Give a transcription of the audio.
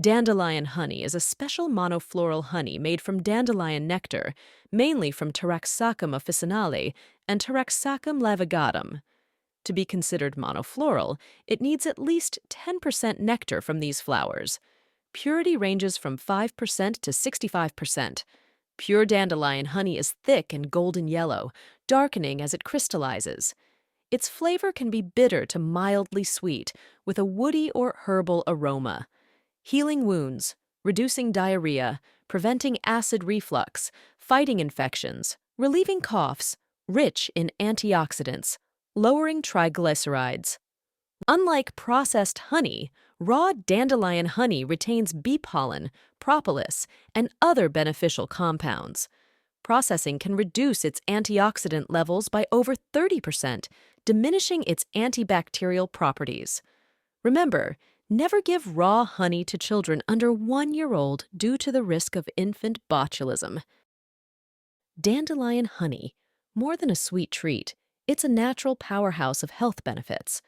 Dandelion honey is a special monofloral honey made from dandelion nectar, mainly from Taraxacum officinale and Taraxacum laevigatum. To be considered monofloral, it needs at least 10% nectar from these flowers. Purity ranges from 5% to 65%. Pure dandelion honey is thick and golden yellow, darkening as it crystallizes. Its flavor can be bitter to mildly sweet, with a woody or herbal aroma. Healing wounds, reducing diarrhea, preventing acid reflux, fighting infections, relieving coughs, rich in antioxidants, lowering triglycerides. Unlike processed honey, raw dandelion honey retains bee pollen, propolis, and other beneficial compounds. Processing can reduce its antioxidant levels by over 30%, diminishing its antibacterial properties. Remember, never give raw honey to children under 1 year old due to the risk of infant botulism. Dandelion honey, more than a sweet treat, it's a natural powerhouse of health benefits.